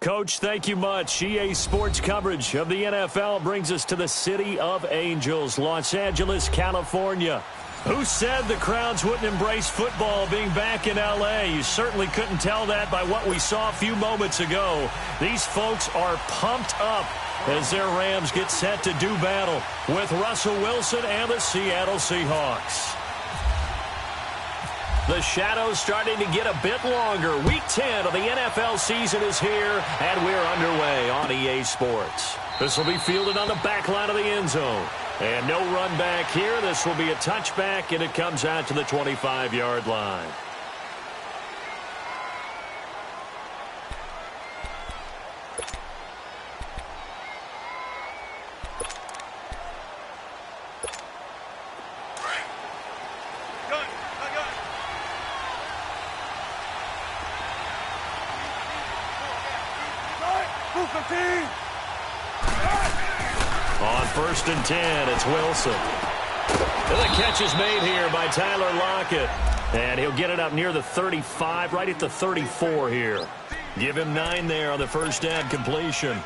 Coach, thank you much. EA Sports coverage of the NFL brings us to the City of Angels, Los Angeles, California. Who said the crowds wouldn't embrace football being back in L.A.? You certainly couldn't tell that by what we saw a few moments ago. These folks are pumped up as their Rams get set to do battle with Russell Wilson and the Seattle Seahawks. The shadows starting to get a bit longer. Week 10 of the NFL season is here, and we're underway on EA Sports. This will be fielded on the back line of the end zone. And no run back here. This will be a touchback, and it comes out to the 25-yard line. On 1st and 10, it's Wilson. And the catch is made here by Tyler Lockett. And he'll get it up near the 35, right at the 34 here. Give him 9 there on the first down completion.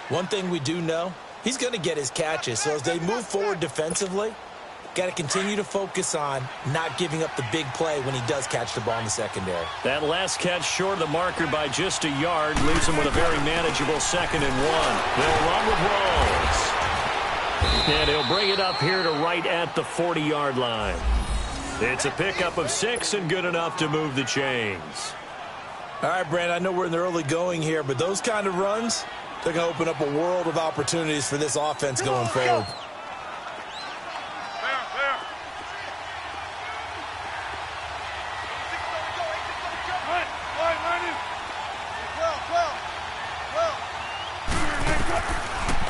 One thing we do know, he's going to get his catches. So as they move forward defensively, got to continue to focus on not giving up the big play when he does catch the ball in the secondary. That last catch short of the marker by just a yard leaves him with a very manageable 2nd and 1. They'll run with Rawls. And he'll bring it up here to right at the 40-yard line. It's a pickup of 6 and good enough to move the chains. All right, Brandon, I know we're in the early going here, but those kind of runs, they're going to open up a world of opportunities for this offense going forward.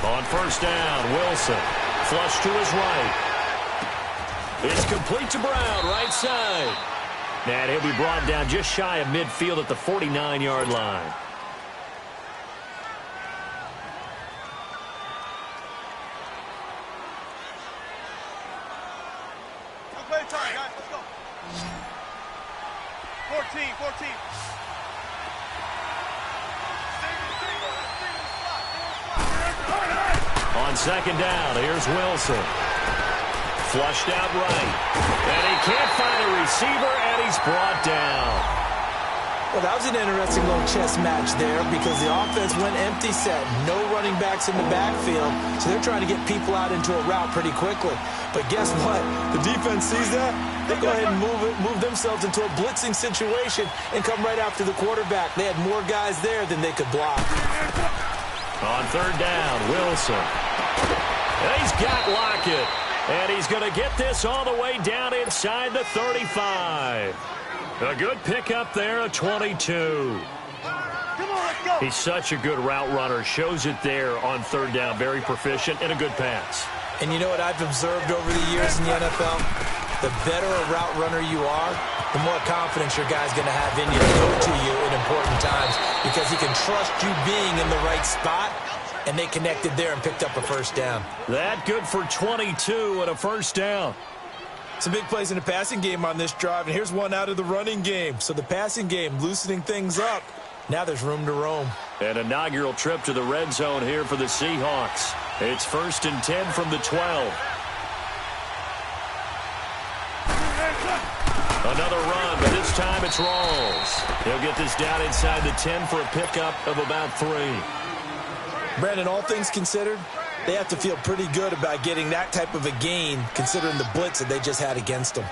On first down, Wilson. Flush to his right. It's complete to Brown, right side. And he'll be brought down just shy of midfield at the 49-yard line. Play time, guys. Let's go. 14. On second down, here's Wilson. Flushed out right. And he can't find a receiver, and he's brought down. Well, that was an interesting little chess match there because the offense went empty set. No running backs in the backfield, so they're trying to get people out into a route pretty quickly. But guess what? The defense sees that. They go ahead and move themselves into a blitzing situation and come right after the quarterback. They had more guys there than they could block. On third down, Wilson. And he's got Lockett. And he's going to get this all the way down inside the 35. A good pickup there, a 22. He's such a good route runner. Shows it there on third down. Very proficient and a good pass. And you know what I've observed over the years in the NFL? The better a route runner you are, the more confidence your guy's going to have in you to go to you in important times because he can trust you being in the right spot, and they connected there and picked up a first down. That good for 22 and a first down. Some big plays in the passing game on this drive, and here's one out of the running game. So the passing game loosening things up. Now there's room to roam. An inaugural trip to the red zone here for the Seahawks. It's 1st and 10 from the 12. Another run, but this time it's Rawls. He'll get this down inside the 10 for a pickup of about 3. Brandon, all things considered, they have to feel pretty good about getting that type of a gain considering the blitz that they just had against them.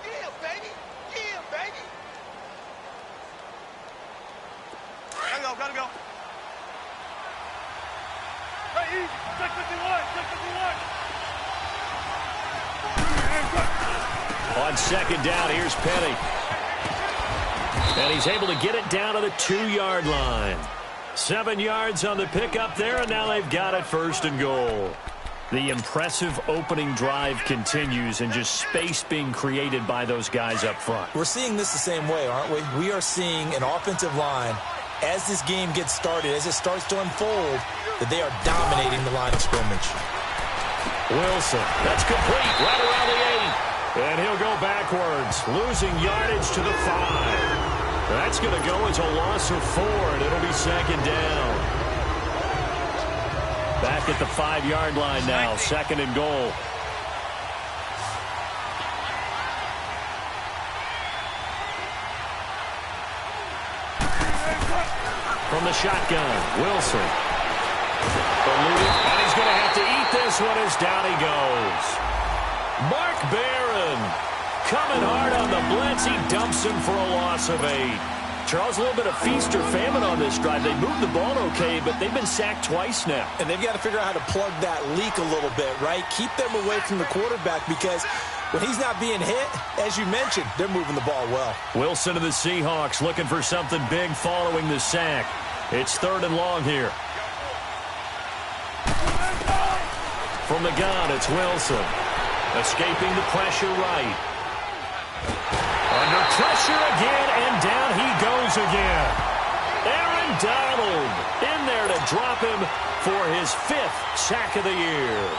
Yeah, baby. Gotta go. Hey, easy. Check 51. On second down, here's Penny. And he's able to get it down to the 2-yard line. 7 yards on the pickup there, and now they've got it 1st and goal. The impressive opening drive continues, and just space being created by those guys up front. We're seeing this the same way, aren't we? We are seeing an offensive line, as this game gets started, as it starts to unfold, that they are dominating the line of scrimmage. Wilson, that's complete, right around the 8. And he'll go backwards, losing yardage to the 5. That's going to go as a loss of 4, and it'll be second down. Back at the 5-yard line now, second and goal. From the shotgun, Wilson. Eluded, and he's going to have to eat this one as down he goes. Mark Barron coming hard on the blitz. He dumps him for a loss of 8. Charles, a little bit of feast or famine on this drive. They moved the ball okay, but they've been sacked twice now. And they've got to figure out how to plug that leak a little bit, right? Keep them away from the quarterback because when he's not being hit, as you mentioned, they're moving the ball well. Wilson of the Seahawks looking for something big following the sack. It's 3rd and long here. From the gun, it's Wilson. Escaping the pressure right. Under pressure again, and down he goes again. Aaron Donald in there to drop him for his 5th sack of the year.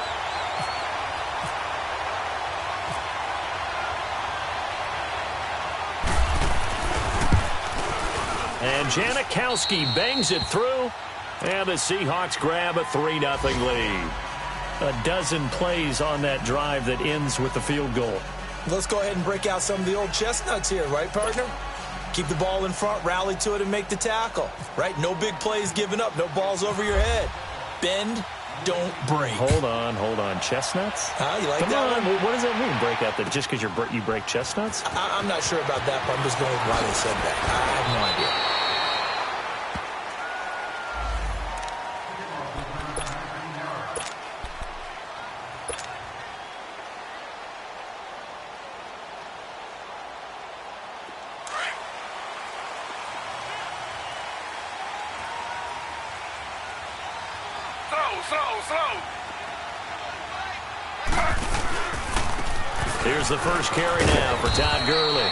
And Janikowski bangs it through, and the Seahawks grab a 3-0 lead. A dozen plays on that drive that ends with the field goal. Let's go ahead and break out some of the old chestnuts here, right, partner? Keep the ball in front, rally to it, and make the tackle, right? No big plays given up, no balls over your head. Bend, don't break. Hold on. Chestnuts? You like Come that on. one? What does that mean, break out that just because you break chestnuts? I'm not sure about that, but I'm just going with why they said that. I have no idea. Here's the first carry now for Todd Gurley.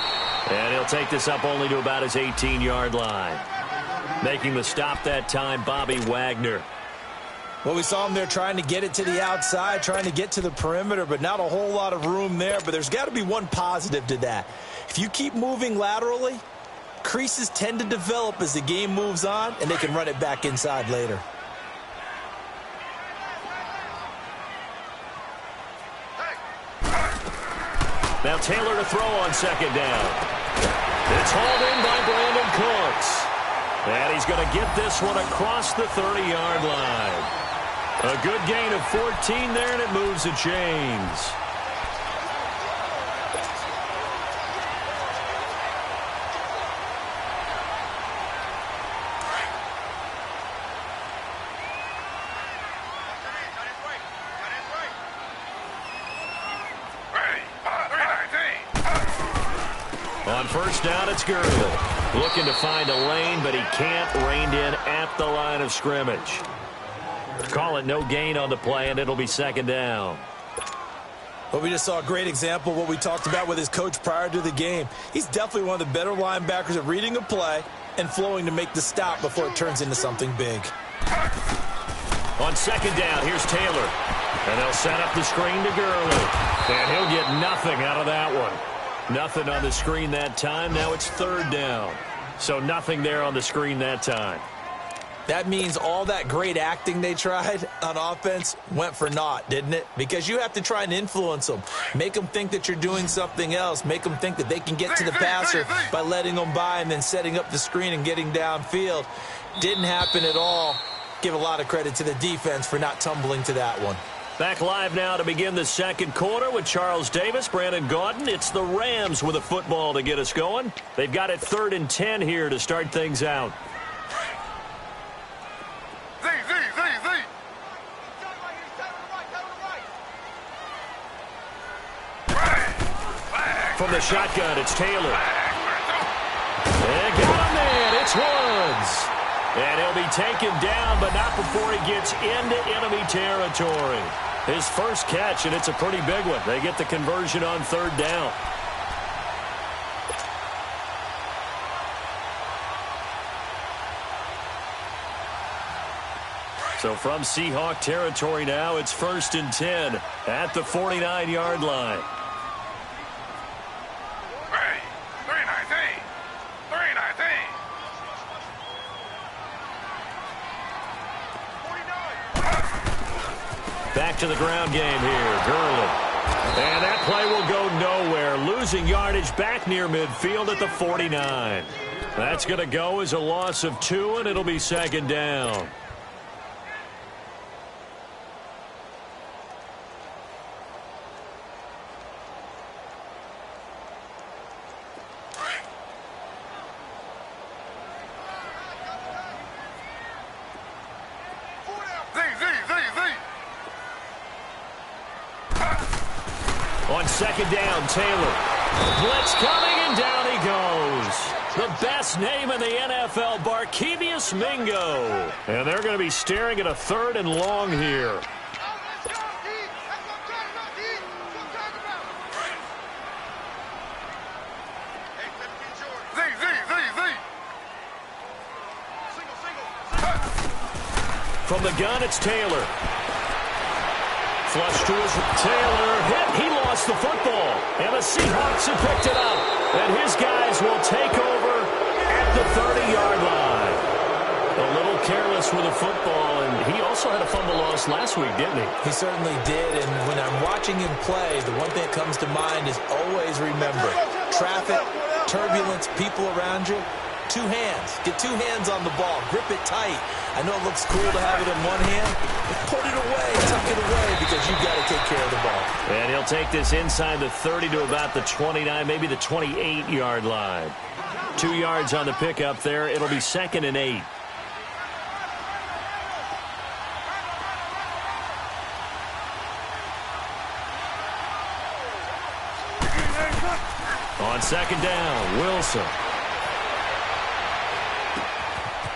And he'll take this up only to about his 18-yard line. Making the stop that time, Bobby Wagner. Well, we saw him there trying to get it to the outside, trying to get to the perimeter, but not a whole lot of room there. But there's got to be one positive to that. If you keep moving laterally, creases tend to develop as the game moves on, and they can run it back inside later. Now Taylor to throw on second down. It's hauled in by Brandon Cooks. And he's going to get this one across the 30-yard line. A good gain of 14 there, and it moves the chains. On first down, it's Gurley. Looking to find a lane, but he can't. Reined in at the line of scrimmage. Call it no gain on the play, and it'll be second down. Well, we just saw a great example of what we talked about with his coach prior to the game. He's definitely one of the better linebackers at reading a play and flowing to make the stop before it turns into something big. On second down, here's Taylor. And they'll set up the screen to Gurley. And he'll get nothing out of that one. Nothing on the screen that time. Now it's third down. So nothing there on the screen that time. That means all that great acting they tried on offense went for naught, didn't it? Because you have to try and influence them. Make them think that you're doing something else. Make them think that they can get to the passer by letting them by and then setting up the screen and getting downfield. Didn't happen at all. Give a lot of credit to the defense for not tumbling to that one. Back live now to begin the second quarter with Charles Davis, Brandon Gaudin. It's the Rams with a football to get us going. They've got it 3rd and 10 here to start things out. From the shotgun, it's Taylor. And got him there. It's Woods. And he'll be taken down, but not before he gets into enemy territory. His first catch, and it's a pretty big one. They get the conversion on third down. So from Seahawk territory now, it's 1st and 10 at the 49-yard line. Back to the ground game here. Gurley. And that play will go nowhere. Losing yardage back near midfield at the 49. That's going to go as a loss of 2, and it'll be second down. On second down, Taylor. Blitz coming, and down he goes. The best name in the NFL, Barkevious Mingo. And they're going to be staring at a 3rd and long here. From the gun, it's Taylor. Flush to his Taylor. Hit. He lost the football. And the Seahawks have picked it up. And his guys will take over at the 30-yard line. A little careless with the football. And he also had a fumble loss last week, didn't he? He certainly did. And when I'm watching him play, the one thing that comes to mind is always remember, traffic, turbulence, people around you. 2 hands. Get 2 hands on the ball. Grip it tight. I know it looks cool to have it in one hand, but put it away, tuck it away, because you've got to take care of the ball. And he'll take this inside the 30 to about the 29, maybe the 28-yard line. 2 yards on the pickup there. It'll be 2nd and 8. On second down, Wilson.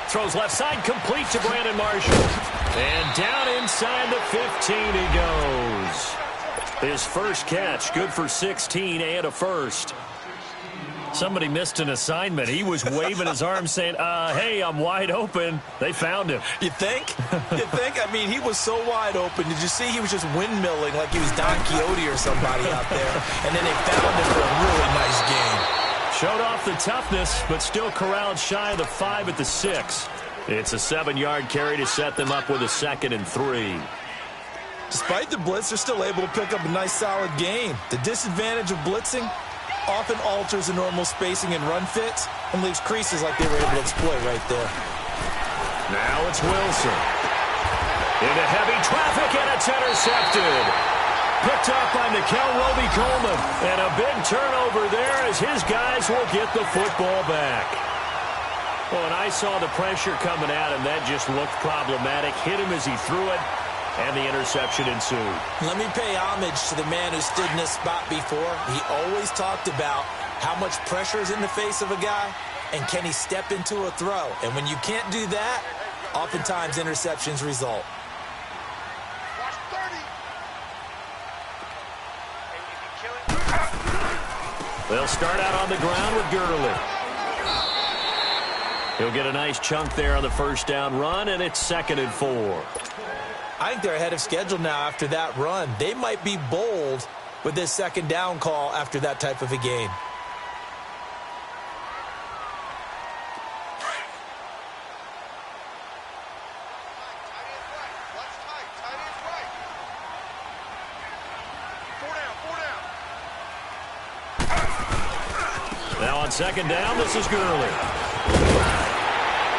Throws left side, complete to Brandon Marshall. And down inside the 15 he goes. His first catch, good for 16 and a first. Somebody missed an assignment. He was waving his arms saying, hey, I'm wide open. They found him. You think? You think? I mean, he was so wide open. Did you see he was just windmilling like he was Don Quixote or somebody out there? And then they found him for a really nice game. Showed off the toughness, but still corralled shy of the 5 at the 6. It's a 7-yard carry to set them up with a 2nd and 3. Despite the blitz, they're still able to pick up a nice, solid gain. The disadvantage of blitzing often alters the normal spacing and run fits and leaves creases like they were able to exploit right there. Now it's Wilson. Into heavy traffic, and it's intercepted. Picked up by Nickel Roby-Coleman. And a big turnover there as his guys will get the football back. Well, and I saw the pressure coming at him. That just looked problematic. Hit him as he threw it, and the interception ensued. Let me pay homage to the man who stood in this spot before. He always talked about how much pressure is in the face of a guy, and can he step into a throw. And when you can't do that, oftentimes interceptions result. They'll start out on the ground with Gurley. He'll get a nice chunk there on the first down run, and it's 2nd and 4. I think they're ahead of schedule now after that run. They might be bold with this 2nd down call after that type of a game. Now on 2nd down, this is Gurley.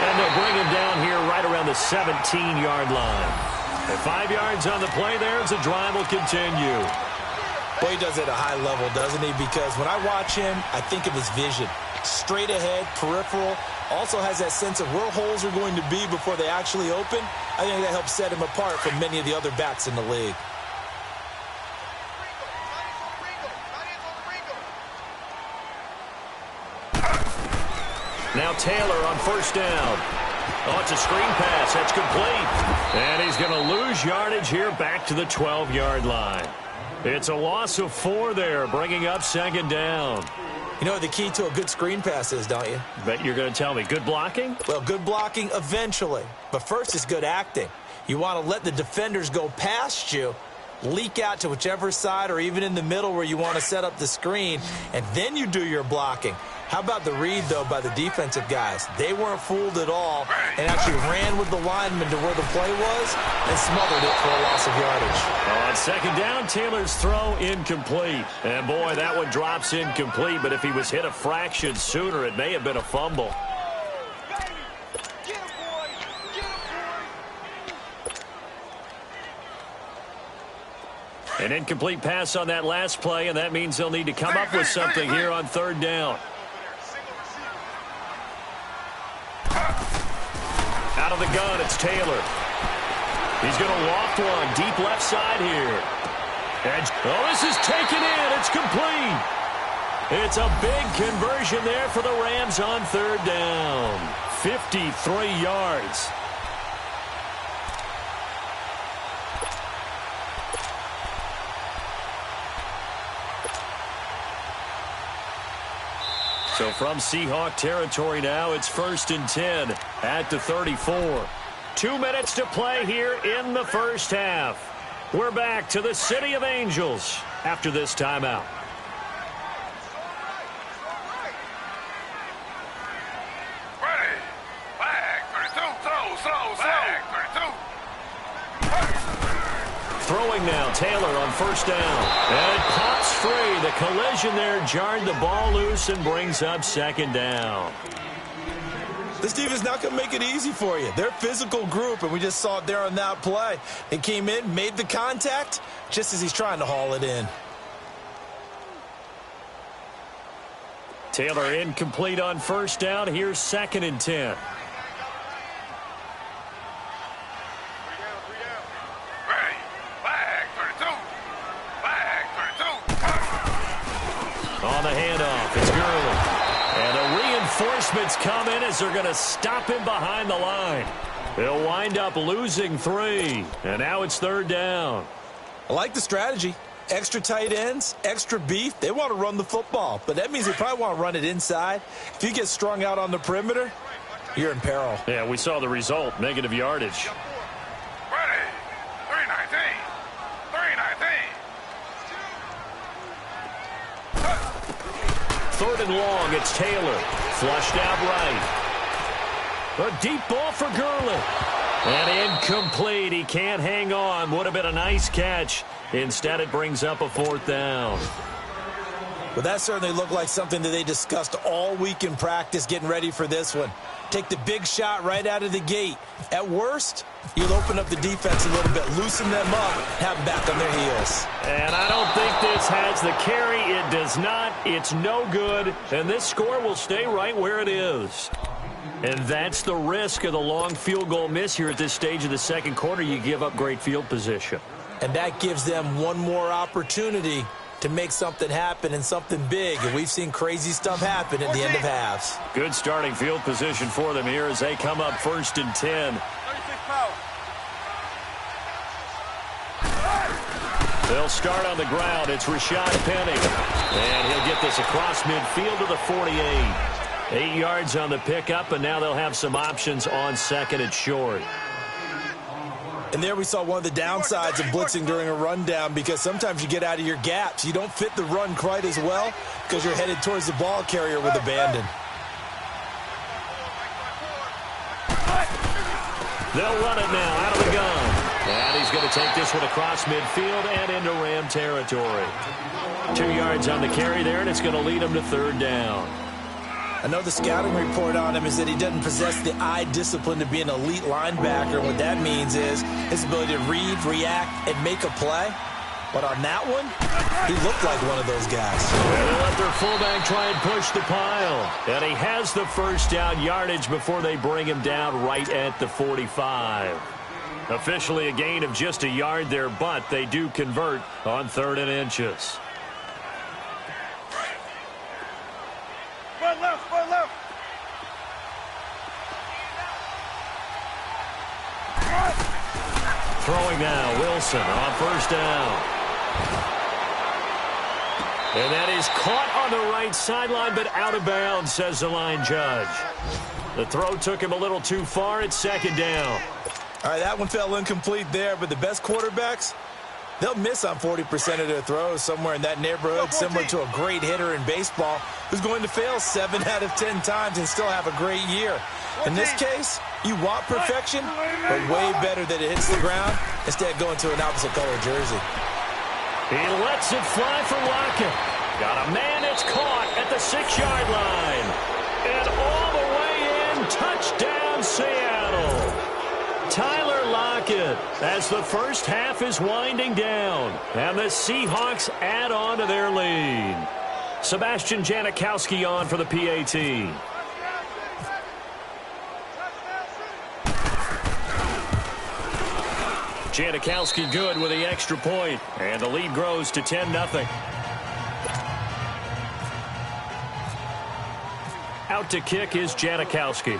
And they'll bring him down here right around the 17-yard line. And 5 yards on the play there as the drive will continue. Boy, he does it at a high level, doesn't he? Because when I watch him, I think of his vision. Straight ahead, peripheral. Also has that sense of where holes are going to be before they actually open. I think that helps set him apart from many of the other backs in the league. Now Taylor on first down. Oh, it's a screen pass. That's complete. And he's going to lose yardage here back to the 12-yard line. It's a loss of 4 there, bringing up 2nd down. You know what the key to a good screen pass is, don't you? Bet you're going to tell me. Good blocking? Well, good blocking eventually. But first is good acting. You want to let the defenders go past you, leak out to whichever side or even in the middle where you want to set up the screen, and then you do your blocking. How about the read, though, by the defensive guys? They weren't fooled at all and actually ran with the lineman to where the play was and smothered it for a loss of yardage. On second down, Taylor's throw incomplete. And, boy, that one drops incomplete, but if he was hit a fraction sooner, it may have been a fumble. An incomplete pass on that last play, and that means they'll need to come up with something here on third down. Out of the gun, it's Taylor. He's going to loft one deep left side here. And, this is taken in. It's complete. It's a big conversion there for the Rams on third down. 53 yards. So from Seahawk territory now, it's 1st and 10 at the 34. 2 minutes to play here in the first half. We're back to the City of Angels after this timeout. Ready. Flag, 32. Slow. Flag, 32. Throwing now, Taylor on first down. And it pops free. The collision there jarred the ball loose and brings up second down. This defense not going to make it easy for you. They're a physical group, and we just saw it there on that play. They came in, made the contact, just as he's trying to haul it in. Taylor incomplete on first down. Here's 2nd and 10. Ready. Flag, 32. Flag, 32. On the handoff, it's Gurley. And the reinforcements come in as they're going to stop him behind the line. They'll wind up losing 3. And now it's third down. I like the strategy. Extra tight ends, extra beef. They want to run the football, but that means they probably want to run it inside. If you get strung out on the perimeter, you're in peril. Yeah, we saw the result, negative yardage. Ready. 319. 319. 3rd and long, it's Taylor. Flushed out right. A deep ball for Gurley. And incomplete. He can't hang on. Would have been a nice catch. Instead, it brings up a 4th down. Well, that certainly looked like something that they discussed all week in practice getting ready for this one. Take the big shot right out of the gate. At worst, you'll open up the defense a little bit, loosen them up, have them back on their heels. And I don't think this has the carry. It does not. It's no good. And this score will stay right where it is. And that's the risk of the long field goal miss here at this stage of the second quarter. You give up great field position. And that gives them one more opportunity to make something happen and something big. And we've seen crazy stuff happen at the end of halves. Good starting field position for them here as they come up 1st and 10. 36 power. They'll start on the ground. It's Rashad Penny. And he'll get this across midfield to the 48. 8 yards on the pickup, and now they'll have some options on 2nd and short. And there we saw one of the downsides of blitzing during a rundown, because sometimes you get out of your gaps. You don't fit the run quite as well because you're headed towards the ball carrier with abandon. They'll run it now out of the gun. And he's going to take this one across midfield and into Ram territory. 2 yards on the carry there, and it's going to lead him to 3rd down. I know the scouting report on him is that he doesn't possess the eye discipline to be an elite linebacker. And what that means is his ability to read, react, and make a play. But on that one, he looked like one of those guys. And they let their fullback try and push the pile. And he has the first down yardage before they bring him down right at the 45. Officially a gain of just a yard there, but they do convert on 3rd and inches. Front left. Throwing now, Wilson on 1st down. And that is caught on the right sideline, but out of bounds, says the line judge. The throw took him a little too far. It's 2nd down. All right, that one fell incomplete there, but the best quarterbacks, They'll miss on 40% of their throws, somewhere in that neighborhood, similar to a great hitter in baseball who's going to fail 7 out of 10 times and still have a great year. In this case, you want perfection, but way better that it hits the ground instead of going to an opposite color jersey. He lets it fly for Lockett. Got a man, it's caught at the 6-yard line. And all the way in, touchdown Seattle. Tyler Lockett as the first half is winding down. And the Seahawks add on to their lead. Sebastian Janikowski on for the PAT. Janikowski good with the extra point. And the lead grows to 10-0. Out to kick is Janikowski.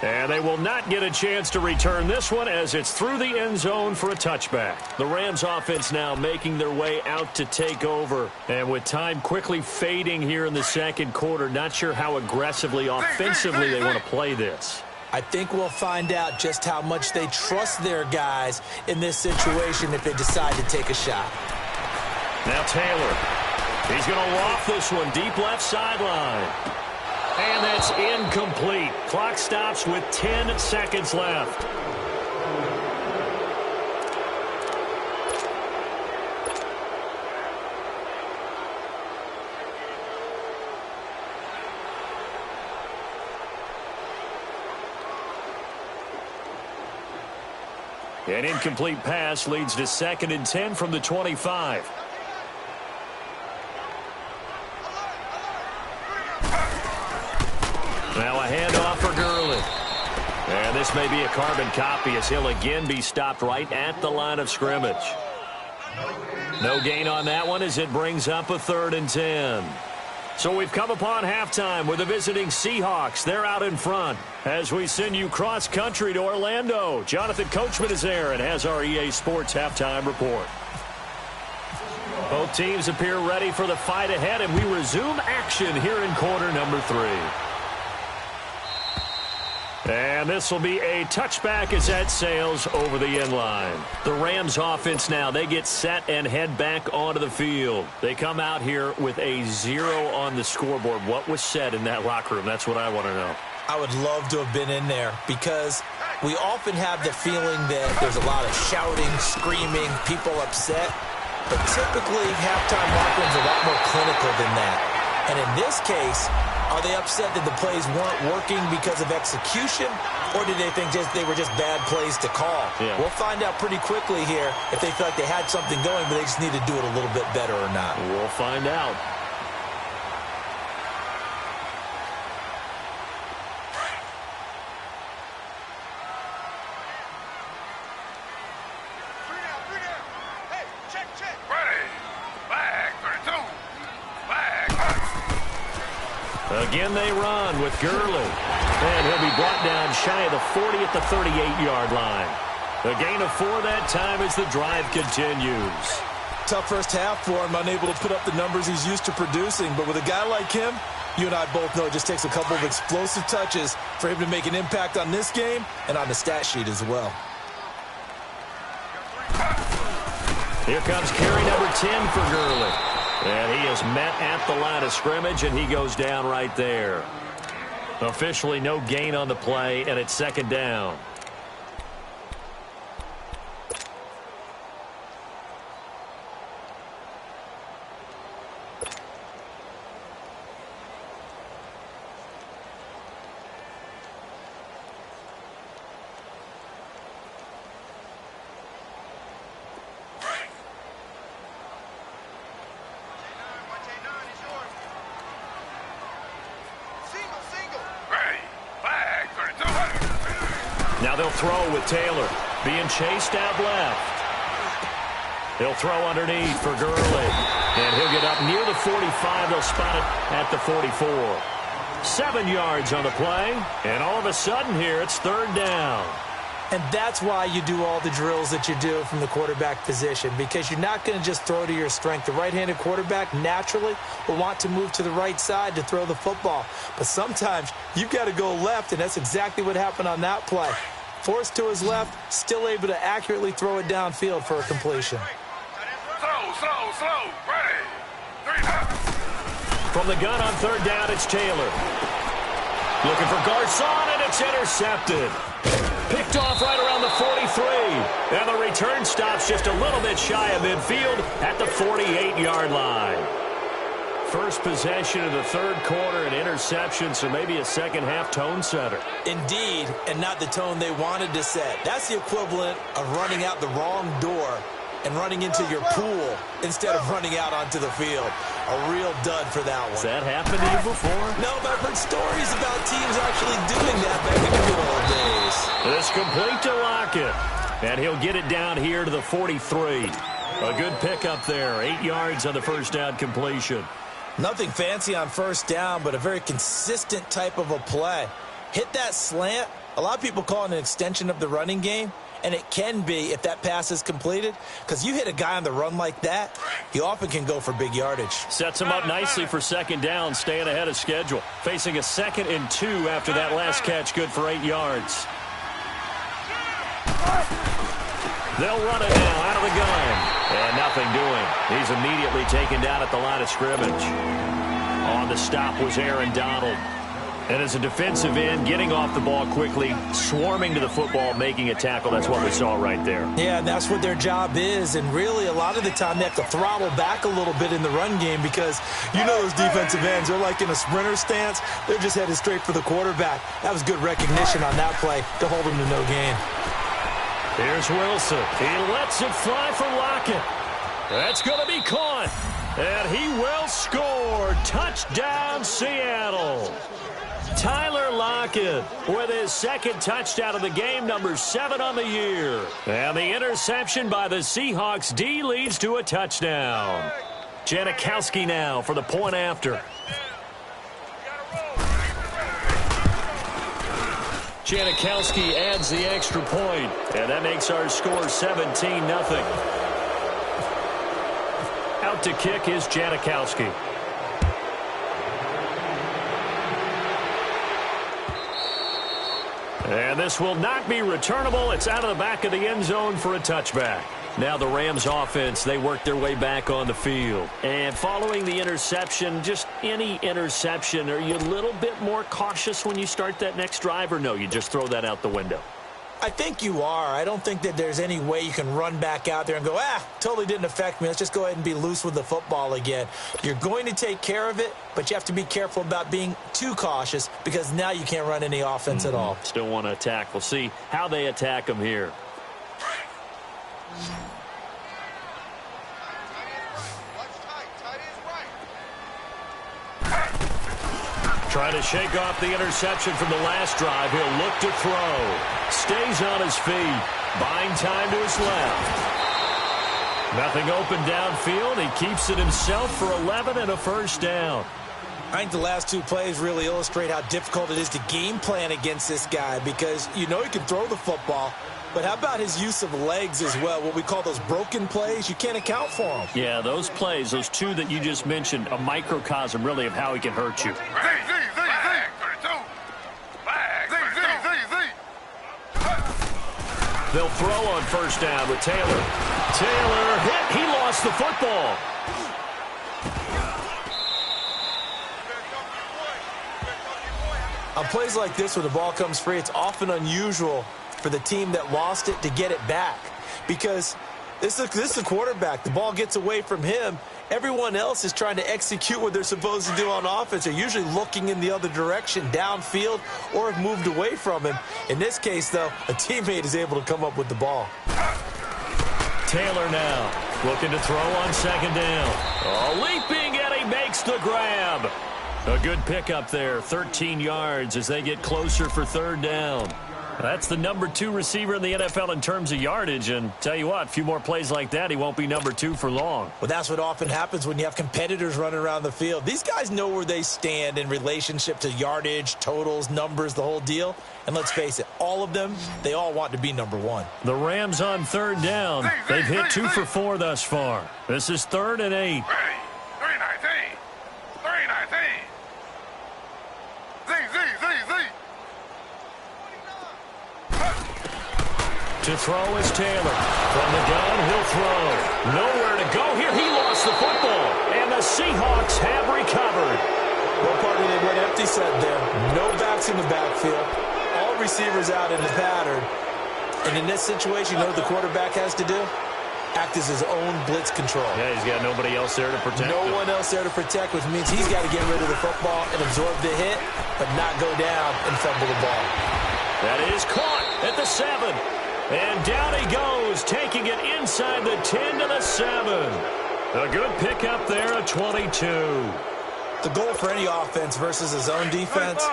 And they will not get a chance to return this one as it's through the end zone for a touchback. The Rams offense now making their way out to take over. And with time quickly fading here in the second quarter, not sure how aggressively, offensively they want to play this. I think we'll find out just how much they trust their guys in this situation if they decide to take a shot. Now Taylor. He's going to loft this one deep left sideline. And that's incomplete. Clock stops with 10 seconds left. An incomplete pass leads to 2nd and 10 from the 25. Now a handoff for Gurley. And this may be a carbon copy as he'll again be stopped right at the line of scrimmage. No gain on that one as it brings up a 3rd and 10. So we've come upon halftime with the visiting Seahawks. They're out in front as we send you cross-country to Orlando. Jonathan Coachman is there and has our EA Sports halftime report. Both teams appear ready for the fight ahead, and we resume action here in quarter number 3. And this will be a touchback as that sails over the end line. The Rams offense now, they get set and head back onto the field. They come out here with a 0 on the scoreboard. What was said in that locker room? That's what I want to know. I would love to have been in there because we often have the feeling that there's a lot of shouting, screaming, people upset. But typically, halftime locker rooms are a lot more clinical than that. And in this case, are they upset that the plays weren't working because of execution, or did they think they were just bad plays to call? Yeah. We'll find out pretty quickly here if they feel like they had something going, but they just need to do it a little bit better or not. We'll find out. Again they run with Gurley. And he'll be brought down shy of the 40 at the 38-yard line. A gain of 4 that time as the drive continues. Tough first half for him, unable to put up the numbers he's used to producing. But with a guy like him, you and I both know it just takes a couple of explosive touches for him to make an impact on this game and on the stat sheet as well. Here comes carry number 10 for Gurley. And he is met at the line of scrimmage, and he goes down right there. Officially no gain on the play, and it's 2nd down. Now they'll throw with Taylor. Being chased out left. He'll throw underneath for Gurley. And he'll get up near the 45. They'll spot it at the 44. 7 yards on the play. And all of a sudden here, it's 3rd down. And that's why you do all the drills that you do from the quarterback position, because you're not going to just throw to your strength. The right-handed quarterback naturally will want to move to the right side to throw the football. But sometimes you've got to go left, and that's exactly what happened on that play. Forced to his left, still able to accurately throw it downfield for a completion. Slow. Ready. 3 times. From the gun on third down, it's Taylor. Looking for Garcon, and it's intercepted. Picked off right around the 43. And the return stops just a little bit shy of midfield at the 48-yard line. First possession of the third quarter, an interception, so maybe a second-half tone setter. Indeed, and not the tone they wanted to set. That's the equivalent of running out the wrong door and running into your pool instead of running out onto the field. A real dud for that one. Has that happened to you before? No, but I've heard stories about teams actually doing that back in the good old days. It's complete to Lockett, and he'll get it down here to the 43. A good pickup there, 8 yards on the first down completion. Nothing fancy on first down, but a very consistent type of a play. Hit that slant. A lot of people call it an extension of the running game. And it can be if that pass is completed, because you hit a guy on the run like that, he often can go for big yardage. Sets him up nicely for second down, staying ahead of schedule. Facing a 2nd and 2 after that last catch, good for 8 yards. They'll run it now out of the gun. And nothing doing. He's immediately taken down at the line of scrimmage. On the stop was Aaron Donald. And as a defensive end, getting off the ball quickly, swarming to the football, making a tackle. That's what we saw right there. Yeah, and that's what their job is. And really, a lot of the time, they have to throttle back a little bit in the run game because you know those defensive ends, they're like in a sprinter stance. They're just headed straight for the quarterback. That was good recognition on that play to hold him to no gain. Here's Wilson. He lets it fly for Lockett. That's going to be caught. And he will score. Touchdown, Seattle. Tyler Lockett with his second touchdown of the game, number 7 on the year. And the interception by the Seahawks D leads to a touchdown. Janikowski now for the point after. Janikowski adds the extra point, and that makes our score 17-0. Out to kick is Janikowski. And this will not be returnable. It's out of the back of the end zone for a touchback. Now the Rams offense, they work their way back on the field. And following the interception, just any interception, are you a little bit more cautious when you start that next drive, or no, you just throw that out the window? I think you are. I don't think that there's any way you can run back out there and go, totally didn't affect me. Let's just go ahead and be loose with the football again. You're going to take care of it, but you have to be careful about being too cautious because now you can't run any offense at all. Still want to attack. We'll see how they attack them here. Trying to shake off the interception from the last drive. He'll look to throw. Stays on his feet. Buying time to his left. Nothing open downfield. He keeps it himself for 11 and a first down. I think the last two plays really illustrate how difficult it is to game plan against this guy because you know he can throw the football, but how about his use of legs as well? What we call those broken plays, you can't account for them. Yeah, those plays, those two that you just mentioned, a microcosm really of how he can hurt you. They'll throw on first down with Taylor. Taylor hit. He lost the football. On plays like this where the ball comes free, it's often unusual for the team that lost it to get it back because this is a quarterback. The ball gets away from him. Everyone else is trying to execute what they're supposed to do on offense. They're usually looking in the other direction, downfield, or have moved away from him. In this case, though, a teammate is able to come up with the ball. Taylor now looking to throw on second down. Leaping, and he makes the grab. A good pickup there, 13 yards as they get closer for third down. That's the number 2 receiver in the NFL in terms of yardage. And tell you what, a few more plays like that, he won't be number 2 for long. Well, that's what often happens when you have competitors running around the field. These guys know where they stand in relationship to yardage, totals, numbers, the whole deal. And let's face it, all of them, they all want to be number 1. The Rams on 3rd down. They've hit 2 for 4 thus far. This is 3rd and 8. 319. 319. Z. To throw is Taylor. From the gun, he'll throw. Nowhere to go here. He lost the football. And the Seahawks have recovered. Well, partner, they went empty set there. No backs in the backfield. All receivers out in the pattern. And in this situation, you know what the quarterback has to do? Act as his own blitz control. Yeah, he's got nobody else there to protect No him. one else there to protect, which means he's got to get rid of the football and absorb the hit, but not go down and fumble the ball. That is caught at the 7. And down he goes, taking it inside the 10 to the 7. A good pickup there, a 22. The goal for any offense versus his own defense,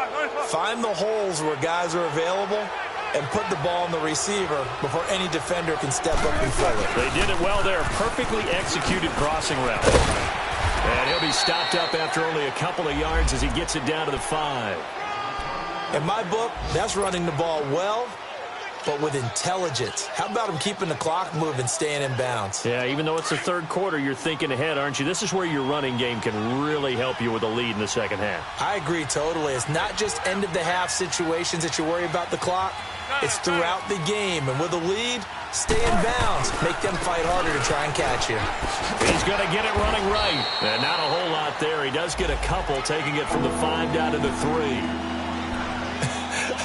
find the holes where guys are available and put the ball on the receiver before any defender can step up and fill it. They did it well there. Perfectly executed crossing route. And he'll be stopped up after only a couple of yards as he gets it down to the 5. In my book, that's running the ball well, but with intelligence. How about him keeping the clock moving, staying in bounds? Yeah, even though it's the 3rd quarter, you're thinking ahead, aren't you? This is where your running game can really help you with a lead in the 2nd half. I agree totally. It's not just end-of-the-half situations that you worry about the clock. It's throughout the game. And with a lead, stay in bounds. Make them fight harder to try and catch you. He's going to get it running right. And not a whole lot there. He does get a couple, taking it from the 5 down to the 3.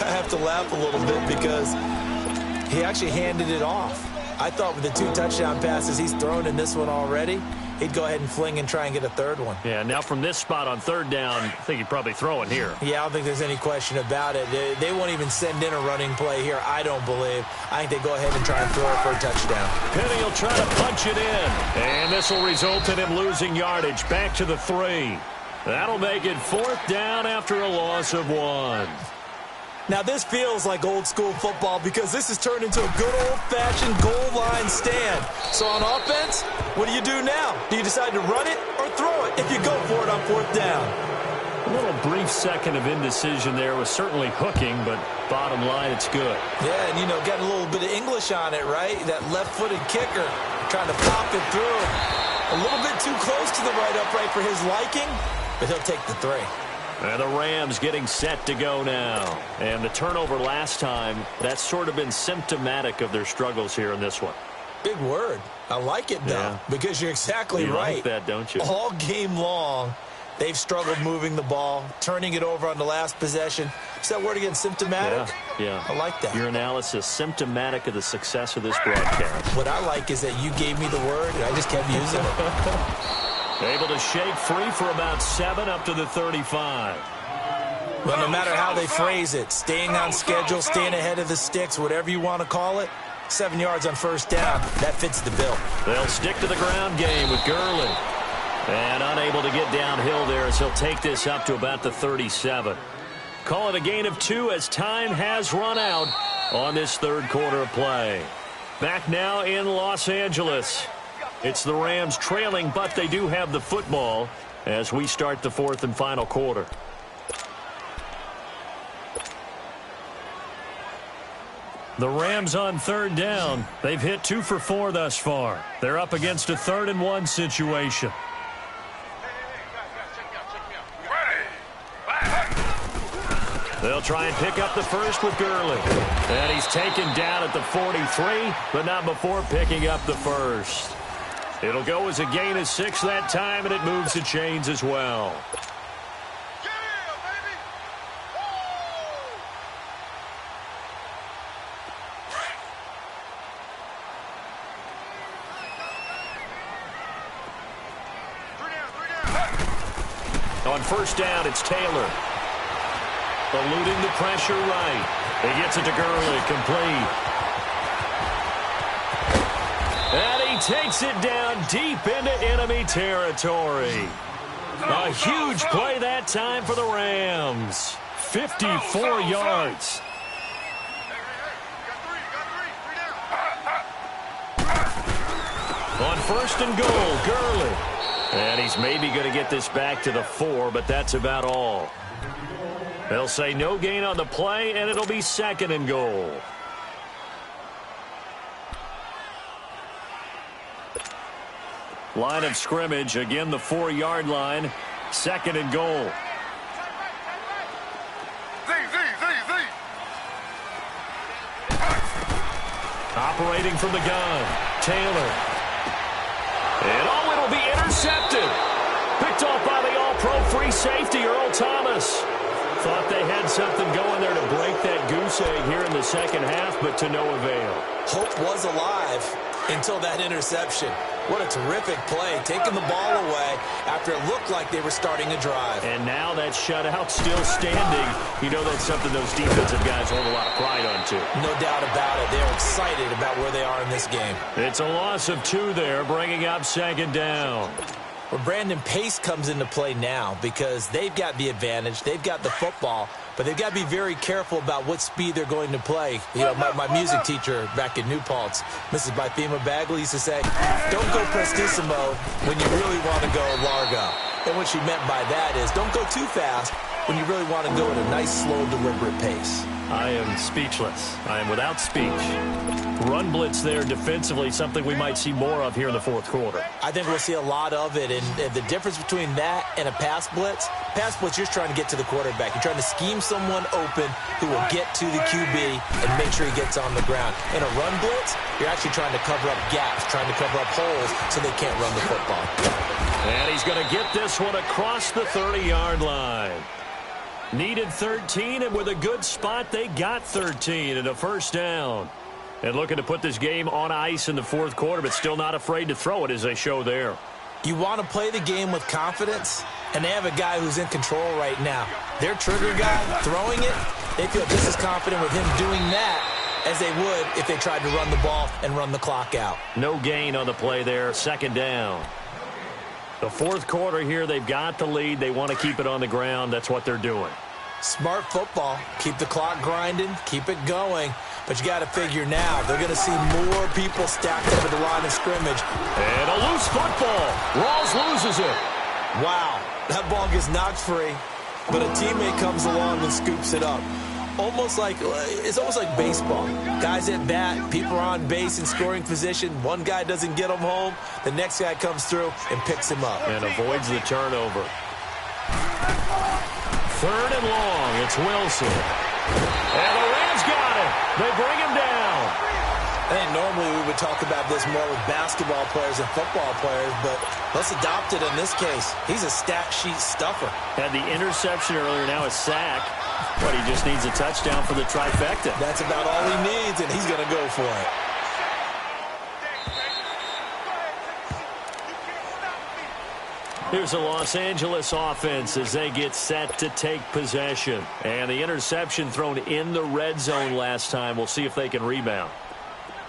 I have to laugh a little bit because he actually handed it off. I thought with the 2 touchdown passes he's thrown in this one already, he'd go ahead and fling and try and get a 3rd one. Yeah, now from this spot on 3rd down, I think he'd probably throw it here. Yeah, I don't think there's any question about it. They won't even send in a running play here, I don't believe. I think they go ahead and try and throw it for a touchdown. Penny will try to punch it in. And this will result in him losing yardage back to the 3. That'll make it 4th down after a loss of 1. Now, this feels like old-school football because this has turned into a good old-fashioned goal line stand. So on offense, what do you do now? Do you decide to run it or throw it if you go for it on 4th down? A little brief second of indecision there was certainly hooking, but bottom line, it's good. Yeah, and, you know, got a little bit of English on it, right? That left-footed kicker trying to pop it through. A little bit too close to the right upright for his liking, but he'll take the 3. And the Rams getting set to go now. And the turnover last time, that's sort of been symptomatic of their struggles here in this one. Big word. I like it, though, because you're exactly right. You like that, don't you? All game long, they've struggled moving the ball, turning it over on the last possession. Is that word again, symptomatic? Yeah. I like that. Your analysis, symptomatic of the success of this broadcast. What I like is that you gave me the word, and I just kept using it. Able to shake free for about 7 up to the 35. Well, no matter how they phrase it, staying on schedule, staying ahead of the sticks, whatever you want to call it, 7 yards on 1st down, that fits the bill. They'll stick to the ground game with Gurley. And unable to get downhill there as he'll take this up to about the 37. Call it a gain of 2 as time has run out on this 3rd quarter of play. Back now in Los Angeles. It's the Rams trailing, but they do have the football as we start the 4th and final quarter. The Rams on 3rd down. They've hit 2 for 4 thus far. They're up against a 3rd and 1 situation. They'll try and pick up the first with Gurley. And he's taken down at the 43, but not before picking up the first. It'll go as a gain of 6 that time, and it moves the chains as well. On 1st down, it's Taylor. Eluding the pressure right. He gets it to Gurley, complete. And he takes it down deep into enemy territory. A huge play that time for the Rams. 54 yards. On first and goal, Gurley. And he's maybe going to get this back to the 4, but that's about all. They'll say no gain on the play, and it'll be second and goal. Line of scrimmage, again the 4-yard line. Second and goal. Operating from the gun, Taylor. And it'll be intercepted. Picked off by the all-pro free safety, Earl Thomas. Thought they had something going there to break that goose egg here in the second half, but to no avail. Hope was alive until that interception. What a terrific play, taking the ball away after it looked like they were starting a drive. And now that shutout still standing. You know that's something those defensive guys hold a lot of pride on, too. No doubt about it. They're excited about where they are in this game. It's a loss of 2 there, bringing up second down. Well, Brandon, pace comes into play now because they've got the advantage. They've got the football, but they've got to be very careful about what speed they're going to play. You know, my music teacher back in New Paltz, Mrs. Bythema Bagley, used to say, don't go prestissimo when you really want to go largo. And what she meant by that is don't go too fast when you really want to go at a nice, slow, deliberate pace. I am speechless. I am without speech. Run blitz there defensively, something we might see more of here in the fourth quarter. I think we'll see a lot of it, and the difference between that and a pass blitz, you're just trying to get to the quarterback. You're trying to scheme someone open who will get to the QB and make sure he gets on the ground. In a run blitz, you're actually trying to cover up gaps, trying to cover up holes so they can't run the football. And he's going to get this one across the 30-yard line. Needed 13, and with a good spot, they got 13 and a first down. And looking to put this game on ice in the fourth quarter, but still not afraid to throw it as they show there. You want to play the game with confidence, and they have a guy who's in control right now. Their trigger guy throwing it, they feel just as confident with him doing that as they would if they tried to run the ball and run the clock out. No gain on the play there, second down. The fourth quarter here, they've got the lead. They want to keep it on the ground. That's what they're doing. Smart football. Keep the clock grinding. Keep it going. But you got to figure now, they're going to see more people stacked up at the line of scrimmage. And a loose football. Rawls loses it. Wow. That ball gets knocked free, but a teammate comes along and scoops it up. It's almost like baseball. Guys at bat, people are on base in scoring position. One guy doesn't get him home. The next guy comes through and picks him up. And avoids the turnover. Third and long. It's Wilson. And the Rams got it. They bring him down. I think normally we would talk about this more with basketball players and football players, but let's adopt it in this case. He's a stat sheet stuffer. Had the interception earlier, now a sack. But he just needs a touchdown for the trifecta. That's about all he needs, and he's going to go for it. Here's the Los Angeles offense as they get set to take possession. And the interception thrown in the red zone last time. We'll see if they can rebound.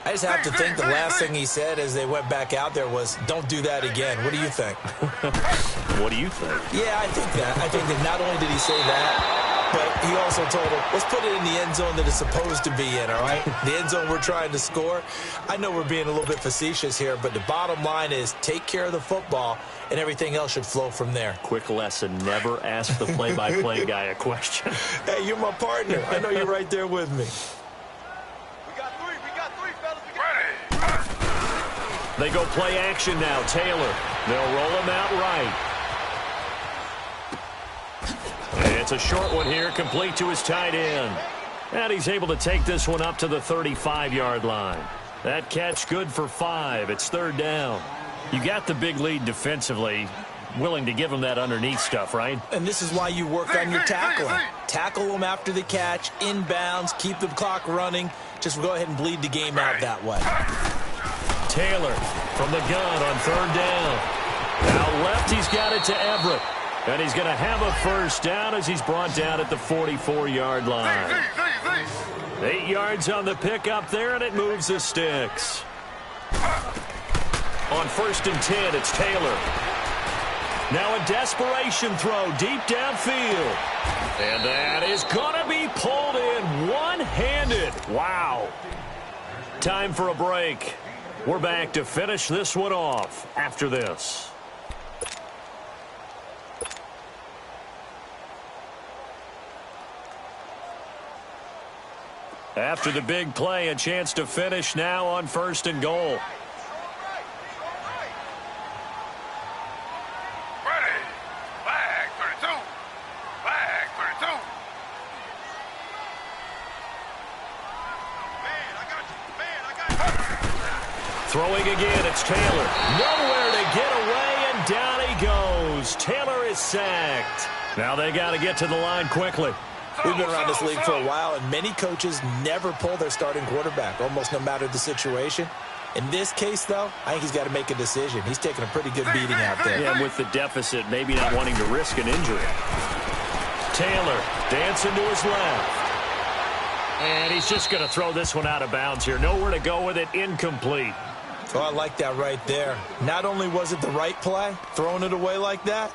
I just have to think the last thing he said as they went back out there was, don't do that again. What do you think? What do you think? Yeah, I think that. I think that not only did he say that, but he also told him, let's put it in the end zone that it's supposed to be in, all right? The end zone we're trying to score. I know we're being a little bit facetious here, but the bottom line is take care of the football, and everything else should flow from there. Quick lesson, never ask the play-by-play guy a question. Hey, you're my partner. I know you're right there with me. They go play action now. Taylor. They'll roll him out right. And it's a short one here, complete to his tight end. And he's able to take this one up to the 35-yard line. That catch good for 5. It's third down. You got the big lead defensively. Willing to give him that underneath stuff, right? And this is why you work on your tackling. Tackle them after the catch, inbounds, keep the clock running. Just go ahead and bleed the game out that way. Taylor from the gun on third down. Now left, he's got it to Everett. And he's going to have a first down as he's brought down at the 44-yard line. 8 yards on the pickup there, and it moves the sticks. On first and 10, it's Taylor. Now a desperation throw deep downfield. And that is going to be pulled in one-handed. Wow. Time for a break. We're back to finish this one off after this. After the big play, a chance to finish now on 1st and goal. Ready. Flag 32. Flag 32. Man, I got you. Throwing again, it's Taylor. Nowhere to get away, and down he goes. Taylor is sacked. Now they got to get to the line quickly. We've been around this league for a while, and many coaches never pull their starting quarterback, almost no matter the situation. In this case, though, I think he's got to make a decision. He's taking a pretty good beating out there. Yeah, with the deficit, maybe not wanting to risk an injury. Taylor dancing to his left. And he's just going to throw this one out of bounds here. Nowhere to go with it, incomplete. Oh, I like that right there. Not only was it the right play, throwing it away like that,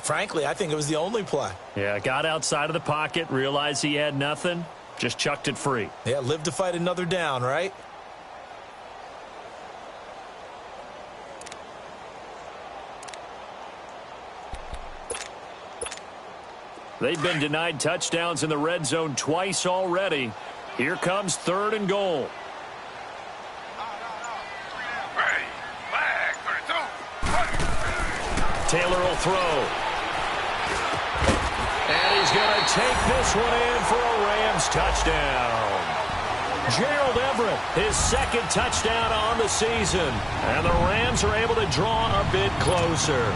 frankly, I think it was the only play. Yeah, got outside of the pocket, realized he had nothing, just chucked it free. Yeah, live to fight another down, right? They've been denied touchdowns in the red zone twice already. Here comes 3rd and goal. Ready. Flag 32. Taylor will throw. And he's going to take this one in for a Rams touchdown. Gerald Everett, his 2nd touchdown on the season. And the Rams are able to draw a bit closer.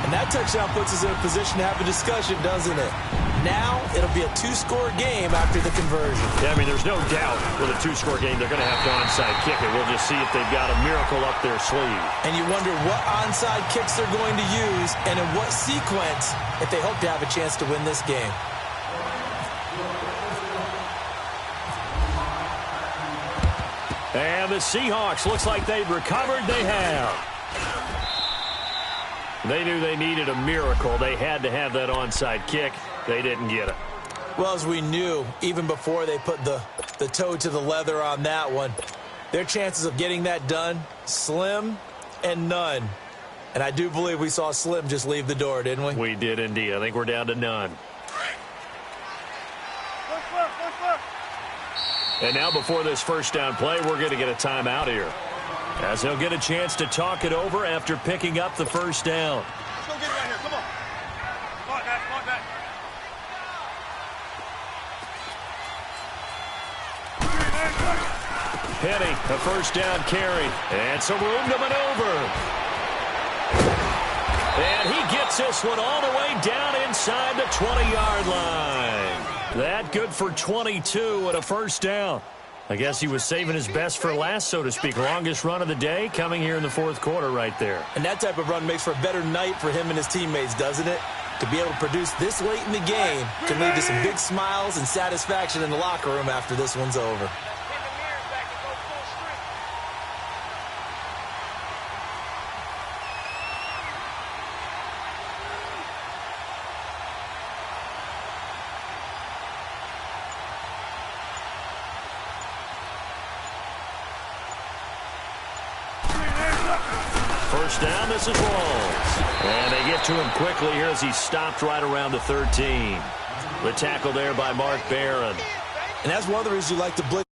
And that touchdown puts us in a position to have a discussion, doesn't it? Now, it'll be a 2-score game after the conversion. Yeah, I mean, there's no doubt with a 2-score game they're going to have to onside kick it. We'll just see if they've got a miracle up their sleeve. And you wonder what onside kicks they're going to use and in what sequence if they hope to have a chance to win this game. And the Seahawks, looks like they've recovered. They have. They knew they needed a miracle. They had to have that onside kick. They didn't get it. Well, as we knew, even before they put the toe to the leather on that one, their chances of getting that done, slim and none. And I do believe we saw Slim just leave the door, didn't we? We did indeed. I think we're down to none. And now before this 1st down play, we're going to get a timeout here, as they'll get a chance to talk it over after picking up the 1st down. Let's go get it right here. Come on. Come on, Dad. Come on, Dad. Penny, a 1st down carry, and some room to maneuver. And he gets this one all the way down inside the 20-yard line. That good for 22 and a 1st down. I guess he was saving his best for last, so to speak. Longest run of the day coming here in the 4th quarter right there. And that type of run makes for a better night for him and his teammates, doesn't it? To be able to produce this late in the game can lead to some big smiles and satisfaction in the locker room after this one's over. First down, this is Rawls. And they get to him quickly here as he stopped right around the 13. The tackle there by Mark Barron. And that's one of the reasons you like to blitz.